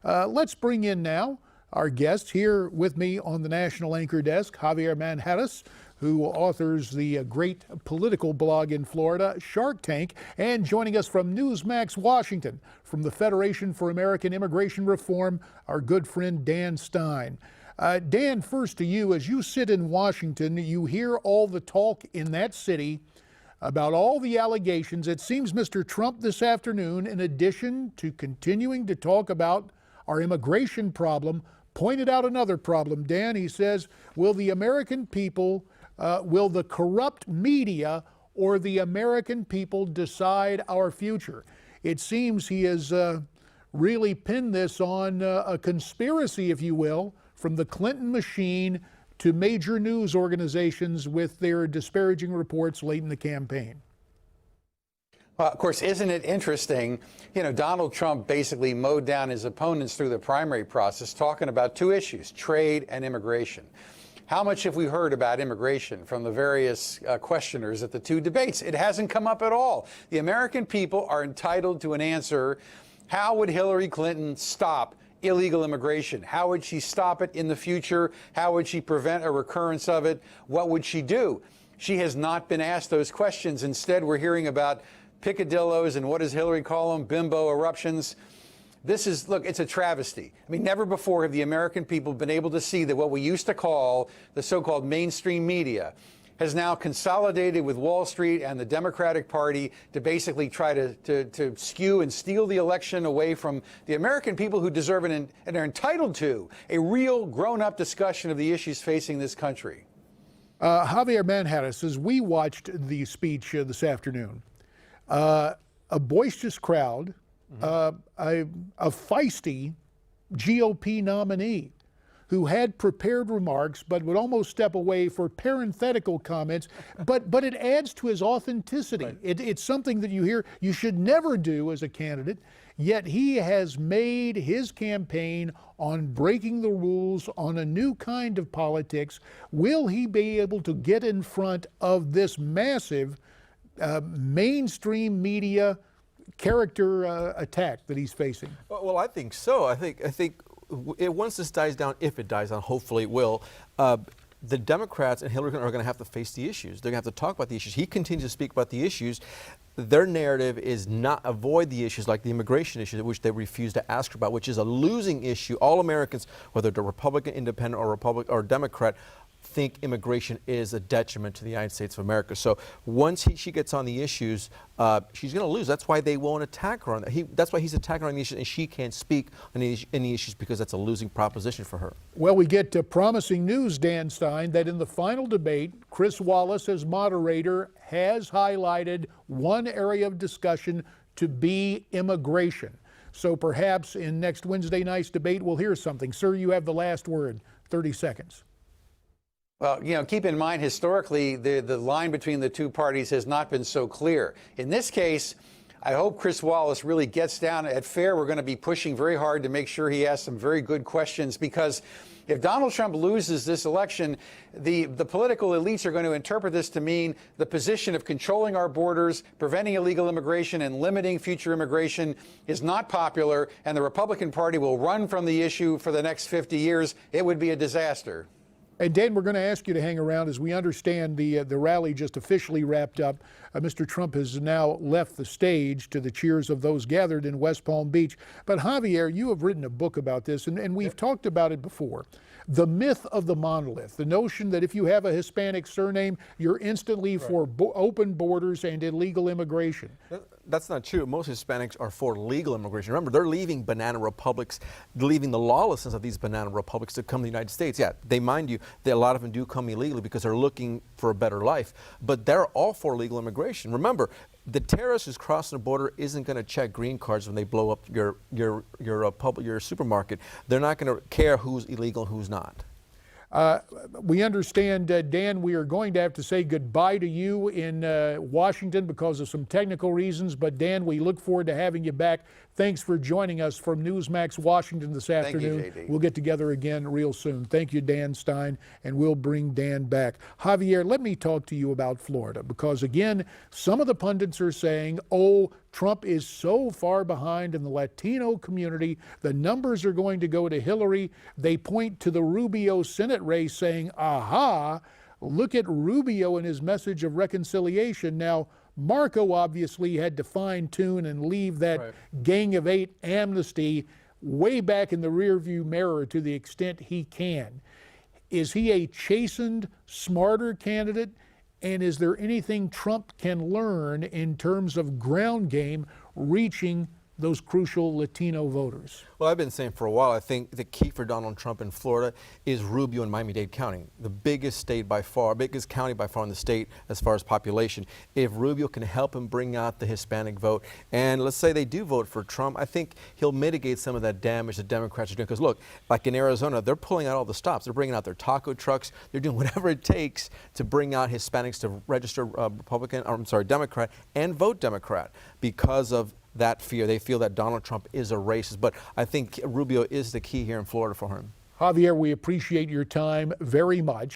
Let's bring in now our guest here with me on the National Anchor Desk, Javier Manjarres, who authors the great political blog in Florida, Shark Tank, and joining us from Newsmax, Washington, from the Federation for American Immigration Reform, our good friend Dan Stein. Dan, first to you, as you sit in Washington, you hear all the talk in that city about all the allegations. It seems Mr. Trump this afternoon, in addition to continuing to talk about our immigration problem, pointed out another problem. Dan, he says, will the American people, will the corrupt media or the American people decide our future? It seems he has really pinned this on a conspiracy, if you will, from the Clinton machine to major news organizations with their disparaging reports late in the campaign. Well, of course, isn't it interesting? You know, Donald Trump basically mowed down his opponents through the primary process, talking about two issues, trade and immigration. How much have we heard about immigration from the various questioners at the two debates? It hasn't come up at all. The American people are entitled to an answer. How would Hillary Clinton stop illegal immigration? How would she stop it in the future? How would she prevent a recurrence of it? What would she do? She has not been asked those questions. Instead, we're hearing about picadillos and what does Hillary call them? Bimbo eruptions. This is, look, it's a travesty. I mean, never before have the American people been able to see that what we used to call the so-called mainstream media has now consolidated with Wall Street and the Democratic Party to basically try to skew and steal the election away from the American people who deserve and are entitled to a real grown-up discussion of the issues facing this country. Javier Manjarres, as we watched the speech this afternoon, a boisterous crowd, a feisty GOP nominee who had prepared remarks but would almost step away for parenthetical comments, but it adds to his authenticity. Right. It's something that you hear you should never do as a candidate, yet he has made his campaign on breaking the rules, on a new kind of politics. Will he be able to get in front of this massive mainstream media character attack that he's facing? Well, I think so. I think once this dies down, if it dies down, hopefully it will, the Democrats and Hillary Clinton are going to have to face the issues. They're going to have to talk about the issues. He continues to speak about the issues. Their narrative is not avoid the issues like the immigration issue, which they refuse to ask about, which is a losing issue. All Americans, whether they're Republican, Independent, or Democrat, think immigration is a detriment to the United States of America. So once she gets on the issues, she's going to lose. That's why they won't attack her on that. That's why he's attacking her on the issues, and she can't speak on any issues because that's a losing proposition for her. Well, we get promising news, Dan Stein, that in the final debate, Chris Wallace, as moderator, has highlighted one area of discussion to be immigration. So perhaps in next Wednesday night's debate, we'll hear something. Sir, you have the last word. 30 seconds. Well, you know, keep in mind, historically, the line between the two parties has not been so clear. In this case, I hope Chris Wallace really gets down. At FAIR, we're going to be pushing very hard to make sure he asks some very good questions, because if Donald Trump loses this election, the political elites are going to interpret this to mean the position of controlling our borders, preventing illegal immigration, and limiting future immigration is not popular, and the Republican Party will run from the issue for the next 50 years. It would be a disaster. And Dan, we're going to ask you to hang around. As we understand, the rally just officially wrapped up. Mr. Trump has now left the stage to the cheers of those gathered in West Palm Beach. But Javier, you have written a book about this, and we've talked about it before. The myth of the monolith, the notion that if you have a Hispanic surname, you're instantly for open borders and illegal immigration. That's not true. Most Hispanics are for legal immigration. Remember, they're leaving banana republics, leaving the lawlessness of these banana republics to come to the United States. Yeah, they mind you, a lot of them do come illegally because they're looking for a better life. But they're all for legal immigration. Remember, the terrorist who's crossing the border isn't going to check green cards when they blow up your supermarket. They're not going to care who's illegal and who's not. We understand, Dan, we are going to have to say goodbye to you in Washington because of some technical reasons. But Dan, we look forward to having you back. thanks for joining us from Newsmax Washington this Thank you, afternoon. JD. We'll get together again real soon. Thank you, Dan Stein, and we'll bring Dan back. Javier, let me talk to you about Florida, because again, some of the pundits are saying, oh, Trump is so far behind in the Latino community, the numbers are going to go to Hillary. They point to the Rubio Senate race saying, aha, look at Rubio and his message of reconciliation. Now, Marco obviously had to fine-tune and leave that Gang of Eight amnesty way back in the rearview mirror to the extent he can. Is he a chastened, smarter candidate? And is there anything Trump can learn in terms of ground game reaching those crucial Latino voters? Well, I've been saying for a while, I think the key for Donald Trump in Florida is Rubio and Miami-Dade County, the biggest state by far, biggest county by far in the state as far as population. If Rubio can help him bring out the Hispanic vote, and let's say they do vote for Trump, I think he'll mitigate some of that damage the Democrats are doing. Because look, like in Arizona, they're pulling out all the stops. They're bringing out their taco trucks. They're doing whatever it takes to bring out Hispanics to register Democrat and vote Democrat because of that fear. They feel that Donald Trump is a racist, but I think Rubio is the key here in Florida for him. Javier, we appreciate your time very much.